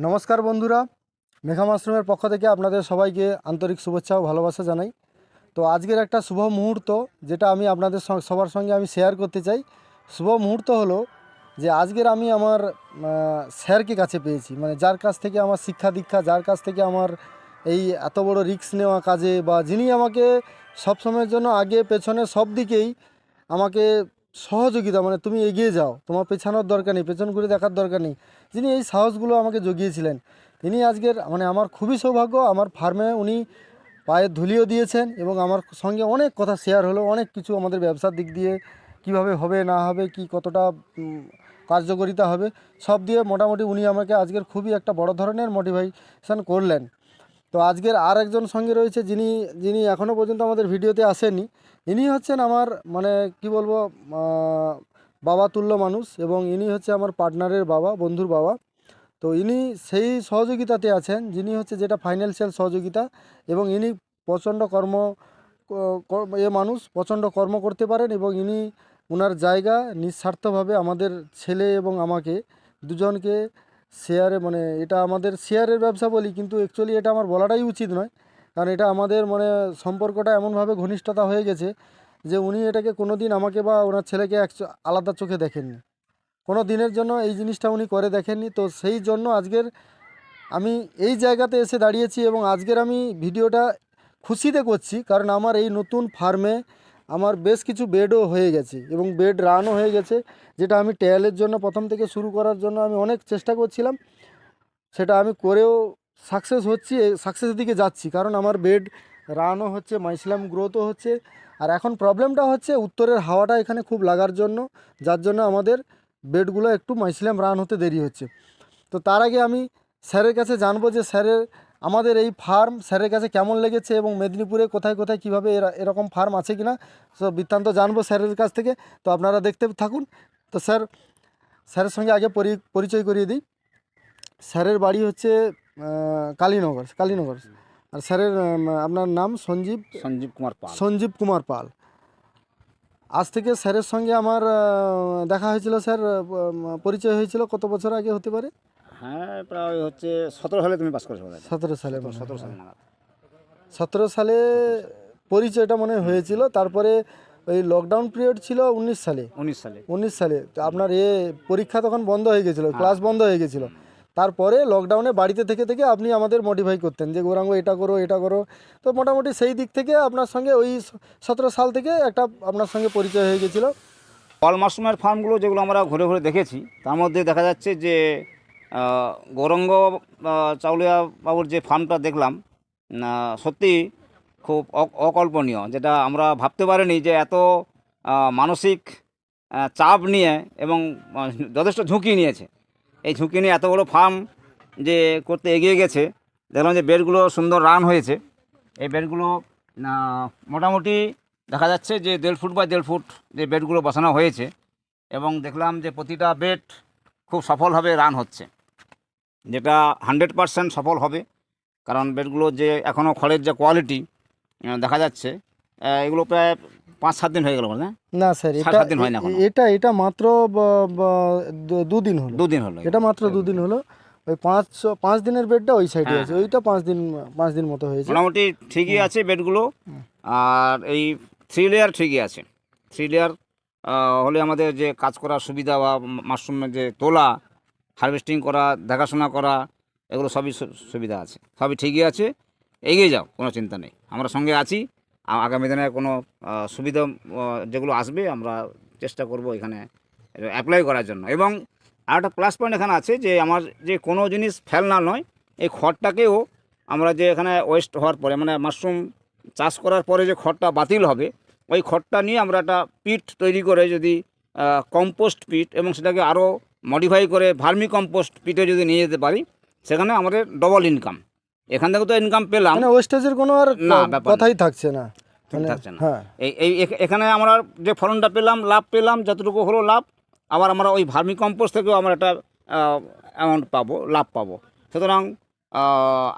নমস্কার বন্ধুরা, মেঘা মাশরুমের পক্ষ থেকে আপনাদের সবাইকে আন্তরিক শুভেচ্ছা ও ভালোবাসা জানাই। তো আজকের একটা শুভ মুহূর্ত যেটা আমি আপনাদের সবার সঙ্গে আমি শেয়ার করতে চাই। শুভ মুহূর্ত হলো যে আজকের আমি আমার স্যারকে কাছে পেয়েছি, মানে যার কাছ থেকে আমার শিক্ষা দীক্ষা, যার কাছ থেকে আমার এই এত বড় রিস্ক নেওয়া কাজে, বা যিনি আমাকে সবসময়ের জন্য আগে পেছনে সব দিকেই আমাকে সহযোগিতা, মানে তুমি এগিয়ে যাও, তোমার পেছানোর দরকার নেই, পেছন ঘুরে দেখার দরকার নেই, যিনি এই সাহসগুলো আমাকে জুগিয়েছিলেন, তিনি আজকের মানে আমার খুবই সৌভাগ্য। আমার ফার্মে উনি পায়ের ধুলিও দিয়েছেন এবং আমার সঙ্গে অনেক কথা শেয়ার হলো, অনেক কিছু আমাদের ব্যবসার দিক দিয়ে কিভাবে হবে না হবে, কি কতটা কার্যকারিতা হবে, সব দিয়ে মোটামুটি উনি আমাকে আজকের খুবই একটা বড় ধরনের মোটিভেশন করলেন। তো আজকের আর একজন সঙ্গে রয়েছে যিনি যিনি এখনও পর্যন্ত আমাদের ভিডিওতে আসেননি। ইনি হচ্ছেন আমার মানে কি বলবো, বাবা তুল্য মানুষ, এবং ইনি হচ্ছে আমার পার্টনারের বাবা, বন্ধুর বাবা। তো ইনি সেই সহযোগিতাতে আছেন যিনি হচ্ছে যেটা ফাইন্যান্সিয়াল সহযোগিতা, এবং ইনি প্রচণ্ড মানুষ প্রচণ্ড কর্ম করতে পারেন, এবং ইনি ওনার জায়গা নিঃস্বার্থভাবে আমাদের ছেলে এবং আমাকে দুজনকে শেয়ারে, মানে এটা আমাদের শেয়ারের ব্যবসা বলি, কিন্তু অ্যাকচুয়ালি এটা আমার বলাটাই উচিত নয়, কারণ এটা আমাদের মানে সম্পর্কটা এমনভাবে ঘনিষ্ঠতা হয়ে গেছে যে উনি এটাকে কোনো দিন আমাকে বা ওনার ছেলেকে আলাদা চোখে দেখেননি, কোনো দিনের জন্য এই জিনিসটা উনি করে দেখেননি। তো সেই জন্য আজকের আমি এই জায়গাতে এসে দাঁড়িয়েছি, এবং আজকের আমি ভিডিওটা খুশিতে করছি, কারণ আমার এই নতুন ফার্মে আমার বেশ কিছু বেডও হয়ে গেছে এবং বেড রানও হয়ে গেছে, যেটা আমি ট্রায়ালের জন্য প্রথম থেকে শুরু করার জন্য আমি অনেক চেষ্টা করছিলাম, সেটা আমি করেও সাকসেস হচ্ছি, সাকসেসের দিকে যাচ্ছি, কারণ আমার বেড রানও হচ্ছে, মাইসিলাম গ্রোথও হচ্ছে। আর এখন প্রবলেমটা হচ্ছে উত্তরের হাওয়াটা এখানে খুব লাগার জন্য, যার জন্য আমাদের বেডগুলো একটু মাইসিলাম রান হতে দেরি হচ্ছে। তো তার আগে আমি স্যারের কাছে জানবো যে স্যারের আমাদের এই ফার্ম স্যারের কাছে কেমন লেগেছে, এবং মেদিনীপুরে কোথায় কোথায় কীভাবে এরকম ফার্ম আছে কি না, সব বৃত্তান্ত জানবো স্যারের কাছ থেকে। তো আপনারা দেখতে থাকুন। তো স্যারের সঙ্গে আগে পরিচয় করিয়ে দিই। স্যারের বাড়ি হচ্ছে কালীনগর। আর স্যারের আপনার নাম সঞ্জীব কুমার পাল। আজ থেকে স্যারের সঙ্গে আমার দেখা হয়েছিল, স্যার পরিচয় হয়েছিল কত বছর আগে হতে পারে? হ্যাঁ, প্রায় হচ্ছে 17 সালে তুমি পাস করেছো বোধহয়। 17 সালে, 17 সালে নাগাদ। 17 সালে পরিচয়টা মনে হয়েছিল। তারপরে ওই লকডাউন পিরিয়ড ছিল 19 সালে। তো আপনার পরীক্ষা তখন বন্ধ হয়ে গেছিলো, ক্লাস বন্ধ হয়ে গেছিলো। তারপরে লকডাউনে বাড়িতে থেকে থেকে আপনি আমাদের মডিফাই করতেন যে গৌরাঙ্গ এটা করো। তো মোটামুটি সেই দিক থেকে আপনার সঙ্গে ওই 17 সাল থেকে একটা আপনার সঙ্গে পরিচয় হয়ে গেছিলো। পল মাশরুমের ফার্মগুলো যেগুলো আমরা ঘুরে ঘুরে দেখেছি, তার মধ্যে দেখা যাচ্ছে যে গৌরাঙ্গ চাউলিয়া বাবুর যে ফার্মটা দেখলাম, সত্যি খুব অকল্পনীয়, যেটা আমরা ভাবতে পারিনি যে এত মানসিক চাপ নিয়ে এবং যথেষ্ট ঝুঁকি নিয়েছে। এই ঝুঁকি নিয়ে এত বড় ফার্ম যে করতে এগিয়ে গেছে। দেখলাম যে বেডগুলো সুন্দর রান হয়েছে। এই বেডগুলো মোটামুটি দেখা যাচ্ছে যে 1.5 ফুট বাই 1.5 ফুট যে বেডগুলো বসানো হয়েছে, এবং দেখলাম যে প্রতিটা বেড খুব সফলভাবে রান হচ্ছে, যেটা 100% সফল হবে। কারণ বেডগুলো যে এখনও খড়ের যে কোয়ালিটি দেখা যাচ্ছে, এগুলো প্রায় 5-7 দিন হয়ে গেল না? না স্যার, 7 দিন হয় না, এটা মাত্র 2 দিন হলো। 2 দিন হলো, এটা মাত্র 2 দিন হলো। ওই 5 দিনের বেডটা ওই সাইডে আছে, ওইটা 5 দিন মতো হয়েছে। মোটামুটি ঠিকই আছে বেডগুলো। আর এই 3 লেয়ার ঠিকই আছে। 3 লেয়ার হলে আমাদের যে কাজ করার সুবিধা, বা মাশরুমের যে তোলা, হারভেস্টিং করা, দেখাশোনা করা, এগুলো সবই সুবিধা আছে, সবই ঠিকই আছে। এগিয়ে যাও, কোনো চিন্তা নেই, আমরা সঙ্গে আছি। আগামী দিনে কোনো সুবিধা যেগুলো আসবে আমরা চেষ্টা করব এখানে অ্যাপ্লাই করার জন্য। এবং আর একটা প্লাস পয়েন্ট এখানে আছে যে আমার যে কোনো জিনিস ফেলনা নয়, এই খড়টাকেও আমরা যে এখানে ওয়েস্ট হওয়ার পরে, মানে মাশরুম চাষ করার পরে যে খড়টা বাতিল হবে, ওই খড়টা নিয়ে আমরা একটা পিট তৈরি করে, যদি কম্পোস্ট পিট, এবং সেটাকে আরও মডিফাই করে ভার্মি কম্পোস্ট পিটে যদি নিয়ে যেতে পারি, সেখানে আমাদের ডবল ইনকাম। এখান থেকে তো ইনকাম পেলাম, মানে ওয়েস্টেজের কোনো আর কথাই থাকছে না, থাকছে না। হ্যাঁ, এখানে আমরা যে ফলনটা পেলাম, লাভ পেলাম, যতটুকু হলো লাভ, আবার আমরা ওই ভার্মি কম্পোস্ট থেকেও আমরা একটা অ্যামাউন্ট পাবো, লাভ পাবো। সুতরাং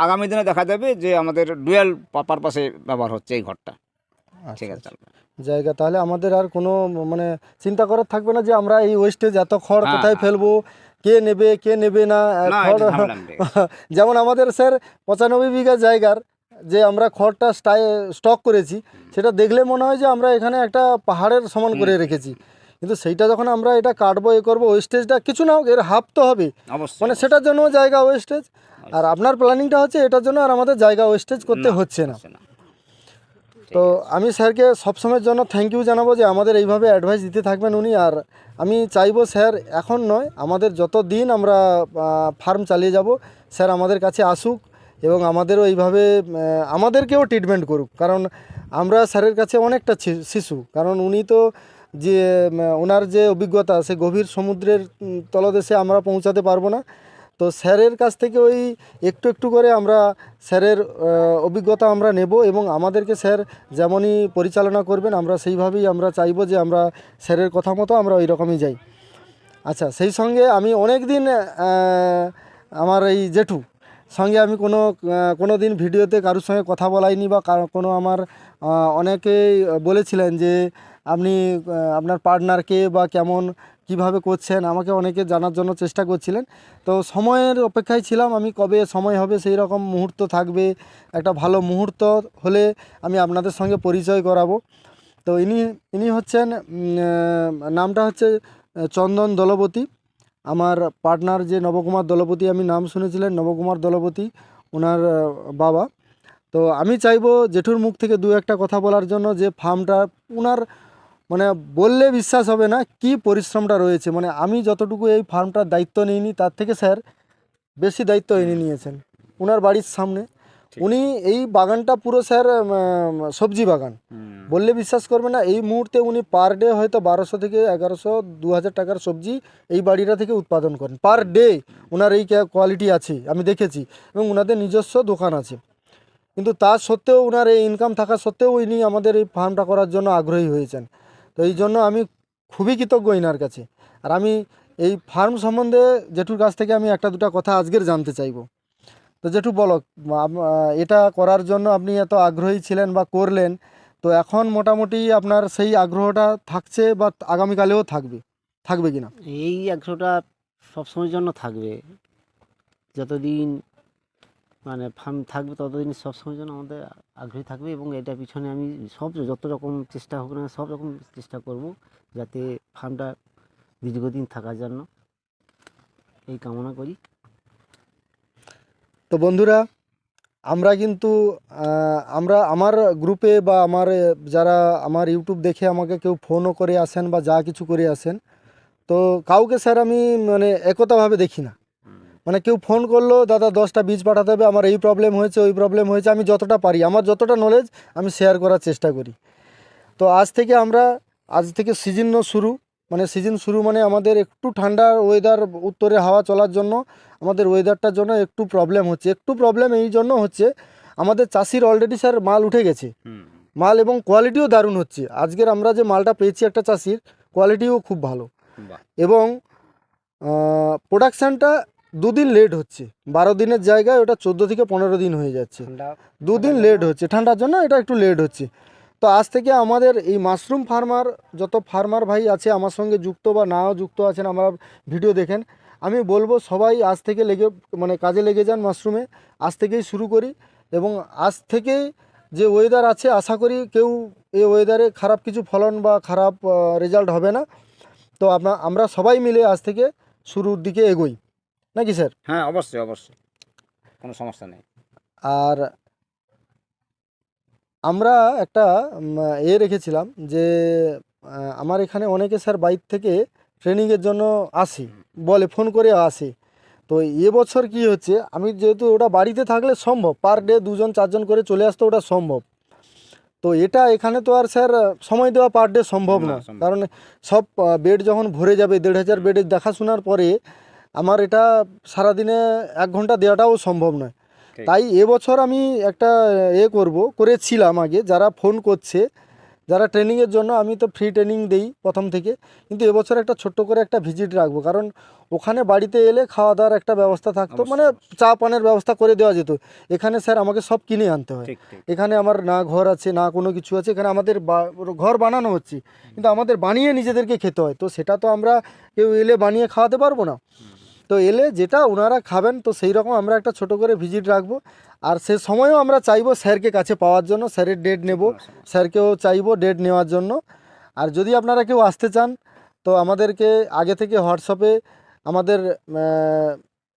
আগামী দিনে দেখা যাবে যে আমাদের ডুয়েল পারপাসে ব্যবহার হচ্ছে এই ঘরটা। ঠিক আছে, জায়গা তাহলে আমাদের আর কোনো মানে চিন্তা করার থাকবে না যে আমরা এই ওয়েস্টেজ এত খড় কোথায় ফেলবো, কে নেবে না না, খড় এটা ঝামেলা মিটে গেছে। যেমন আমাদের স্যার 95 বিঘা জায়গার যে আমরা খড়টা স্টক করেছি, সেটা দেখলে মনে হয় যে আমরা এখানে একটা পাহাড়ের সমান করে রেখেছি, কিন্তু সেইটা যখন আমরা এটা কাটবো করবো, ওয়েস্টেজটা কিছু না হোক এর হাফ তো হবে, অবশ্যই, মানে অবশ্যই। সেটার জন্য জায়গা ওয়েস্টেজ। আর আপনার প্ল্যানিংটা হচ্ছে এটার জন্য, আর আমাদের জায়গা ওয়েস্টেজ করতে হচ্ছে না। হচ্ছে না। তো আমি স্যারকে সবসময়ের জন্য থ্যাংক ইউ জানাবো যে আমাদের এইভাবে অ্যাডভাইস দিতে থাকবেন উনি। আর আমি চাইবো স্যার এখন নয়, আমাদের যত দিন আমরা ফার্ম চালিয়ে যাব, স্যার আমাদের কাছে আসুক এবং আমাদেরও এইভাবে আমাদেরকেও ট্রিটমেন্ট করুক, কারণ আমরা স্যারের কাছে অনেকটা শিশু। কারণ উনি তো যে ওনার যে অভিজ্ঞতা, সে গভীর সমুদ্রের তলদেশে আমরা পৌঁছাতে পারবো না। তো স্যারের কাছ থেকে ওই একটু একটু করে আমরা স্যারের অভিজ্ঞতা আমরা নেব, এবং আমাদেরকে স্যার যেমনই পরিচালনা করবেন আমরা সেইভাবেই আমরা চাইবো যে আমরা স্যারের কথা মতো আমরা ওই রকমই যাই। আচ্ছা, সেই সঙ্গে আমি অনেক দিন আমার এই জেঠু সঙ্গে আমি কোনো দিন ভিডিওতে কারোর সঙ্গে কথা বলাইনি, বা কোনো আমার অনেকেই বলেছিলেন যে আপনি আপনার পার্টনারকে বা কেমন কিভাবে করছেন, আমাকে অনেকে জানার জন্য চেষ্টা করছিলেন। তো সময়ের অপেক্ষায় ছিলাম, আমি কবে সময় হবে সেই রকম মুহূর্ত থাকবে, একটা ভালো মুহূর্ত হলে আমি আপনাদের সঙ্গে পরিচয় করাবো। তো ইনি হচ্ছেন নামটা হচ্ছে চন্দন দলপতি। আমার পার্টনার যে নবকুমার দলপতি, আমি নাম শুনেছিলেন নবকুমার দলপতি, ওনার বাবা। তো আমি চাইবো জেঠুর মুখ থেকে দু একটা কথা বলার জন্য, যে ফার্মটা ওনার মানে বললে বিশ্বাস হবে না কি পরিশ্রমটা রয়েছে। মানে আমি যতটুকু এই ফার্মটার দায়িত্ব নিইনি, তার থেকে স্যার বেশি দায়িত্ব এনে নিয়েছেন। ওনার বাড়ির সামনে উনি এই বাগানটা পুরো স্যার সবজি বাগান, বললে বিশ্বাস করবে না, এই মুহূর্তে উনি পার ডে হয়তো 1200 থেকে 1100 2000 টাকার সবজি এই বাড়িটা থেকে উৎপাদন করেন পার ডে। ওনার এই কোয়ালিটি আছে, আমি দেখেছি, এবং ওনাদের নিজস্ব দোকান আছে। কিন্তু তা সত্ত্বেও ওনার এই ইনকাম থাকা সত্ত্বেও উনি আমাদের এই ফার্মটা করার জন্য আগ্রহী হয়েছেন। তো এই জন্য আমি খুবই কৃতজ্ঞ এনার কাছে। আর আমি এই ফার্ম সম্বন্ধে জেঠুর কাছ থেকে আমি একটা দুটা কথা আজকের জানতে চাইবো। তো জেঠু বলো, এটা করার জন্য আপনি এত আগ্রহী ছিলেন বা করলেন, তো এখন মোটামুটি আপনার সেই আগ্রহটা থাকছে বা আগামীকালেও থাকবে কিনা? এই একশোটা সবসময়ের জন্য থাকবে, যতদিন মানে ফার্ম থাকবে ততদিন সবসময়ের জন্য আমাদের আগ্রহী থাকবে। এবং এটার পিছনে আমি যত রকম চেষ্টা হোক না, সব রকম চেষ্টা করব যাতে ফার্মটা দীর্ঘদিন থাকার জন্য, এই কামনা করি। তো বন্ধুরা, আমরা কিন্তু আমার গ্রুপে বা যারা আমার ইউটিউব দেখে আমাকে কেউ ফোনও করে আসেন বা যা কিছু করে আসেন, তো কাউকে স্যার আমি মানে একতাভাবে দেখি না। মানে কেউ ফোন করলো, দাদা 10টা বীজ পাঠাতে হবে, আমার এই প্রবলেম হয়েছে ওই প্রবলেম হয়েছে, আমি যতটা পারি আমার যতটা নলেজ আমি শেয়ার করার চেষ্টা করি। তো আজ থেকে সিজন শুরু মানে আমাদের একটু ঠান্ডা ওয়েদার, উত্তরে হাওয়া চলার জন্য আমাদের ওয়েদারটার জন্য একটু প্রবলেম হচ্ছে। একটু প্রবলেম এই জন্য হচ্ছে, আমাদের চাষির অলরেডি স্যার মাল উঠে গেছে, মাল এবং কোয়ালিটিও দারুণ হচ্ছে। আজকের আমরা যে মালটা পেয়েছি একটা চাষির, কোয়ালিটিও খুব ভালো, এবং প্রোডাকশানটা 2 দিন লেট হচ্ছে। 12 দিনের জায়গায় ওটা 14 থেকে 15 দিন হয়ে যাচ্ছে, 2 দিন লেট হচ্ছে, ঠান্ডার জন্য এটা একটু লেট হচ্ছে। তো আজ থেকে আমাদের এই মাশরুম ফার্মার যত ফার্মার ভাই আছে আমার সঙ্গে যুক্ত বা নাও যুক্ত আছেন, আমরা ভিডিও দেখেন, আমি বলবো সবাই আজ থেকে কাজে লেগে যান মাশরুমে। আজ থেকেই শুরু করি, এবং আজ থেকেই যে ওয়েদার আছে আশা করি কেউ এই ওয়েদারে খারাপ কিছু ফলন বা খারাপ রেজাল্ট হবে না। তো আমরা সবাই মিলে আজ থেকে শুরুর দিকে এগোই, নাকি স্যার? হ্যাঁ, অবশ্যই, অবশ্যই, কোনো সমস্যা নেই। আর আমরা একটা রেখেছিলাম যে আমার এখানে অনেকে স্যার বাইরে থেকে ট্রেনিংয়ের জন্য আসে, বলে ফোন করে আসে। তো এবছর কি হচ্ছে, আমি যেহেতু ওটা বাড়িতে থাকলে সম্ভব, পার ডে 2জন 4জন করে চলে আসতে ওটা সম্ভব। তো এটা এখানে তো আর স্যার সময় দেওয়া পার ডে সম্ভব না, না, সম্ভব কারণ সব বেড যখন ভরে যাবে 1500 বেডের দেখাশোনার পরে আমার এটা সারাদিনে 1 ঘন্টা দেওয়াটাও সম্ভব নয়। ঠিক। তাই এবছর আমি একটা করেছিলাম আগে, যারা ফোন করছে, যারা ট্রেনিংয়ের জন্য, আমি তো ফ্রি ট্রেনিং দেই প্রথম থেকে, কিন্তু এবছর একটা ছোট্ট করে একটা ভিজিট রাখবো, কারণ ওখানে বাড়িতে এলে খাওয়া দাওয়ার একটা ব্যবস্থা থাকতো, মানে চা পানের ব্যবস্থা করে দেওয়া যেত। এখানে স্যার আমাকে সব কিনে আনতে হয়। ঠিক, ঠিক। এখানে আমার না ঘর আছে না কোনো কিছু আছে, এখানে আমাদের ঘর বানানো হচ্ছে, কিন্তু আমাদের বানিয়ে নিজেদেরকে খেতে হয়। তো সেটা তো আমরা কেউ এলে বানিয়ে খাওয়াতে পারবো না। তো এলে যেটা ওনারা খাবেন তো সেই রকম আমরা একটা ছোট করে ভিজিট রাখবো। আর সে সময়ও আমরা চাইবো স্যারকে কাছে পাওয়ার জন্য, স্যারের ডেট নেব, স্যারকেও চাইবো ডেট নেওয়ার জন্য। আর যদি আপনারা কেউ আসতে চান তো আমাদেরকে আগে থেকে হোয়াটসঅ্যাপে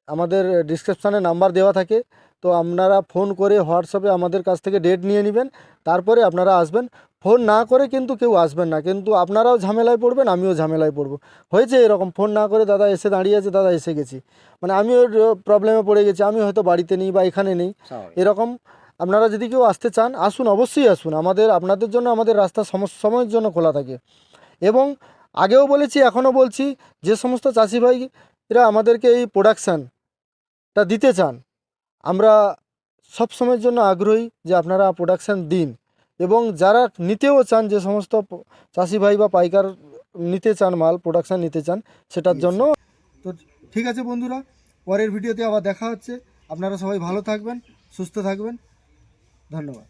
আমাদের ডিসক্রিপশানে নাম্বার দেওয়া থাকে, তো আপনারা ফোন করে হোয়াটসঅ্যাপে আমাদের কাছ থেকে ডেট নিয়ে নেবেন, তারপরে আপনারা আসবেন। ফোন না করে কিন্তু কেউ আসবেন না, কিন্তু আপনারাও ঝামেলায় পড়বেন, আমিও ঝামেলায় পড়বো। হয়েছে এরকম, ফোন না করে দাদা এসে দাঁড়িয়ে আছে, দাদা এসে গেছি, মানে আমিও প্রবলেমে পড়ে গেছি, আমি হয়তো বাড়িতে নেই বা এখানে নেই, এরকম। আপনারা যদি কেউ আসতে চান আসুন, অবশ্যই আসুন। আপনাদের জন্য আমাদের রাস্তা সমস্ত সময়ের জন্য খোলা থাকে। এবং আগেও বলেছি, এখনও বলছি, যে সমস্ত চাষি ভাই এরা আমাদেরকে এই প্রোডাকশানটা দিতে চান, আমরা সব সময়ের জন্য আগ্রহী যে আপনারা প্রোডাকশান দিন। এবং যারা নিতেও চান, যে সমস্ত চাষি ভাই বা পাইকার নিতে চান মাল, প্রোডাকশান নিতে চান, সেটার জন্য। তো ঠিক আছে বন্ধুরা, পরের ভিডিওতে আবার দেখা হচ্ছে। আপনারা সবাই ভালো থাকবেন, সুস্থ থাকবেন, ধন্যবাদ।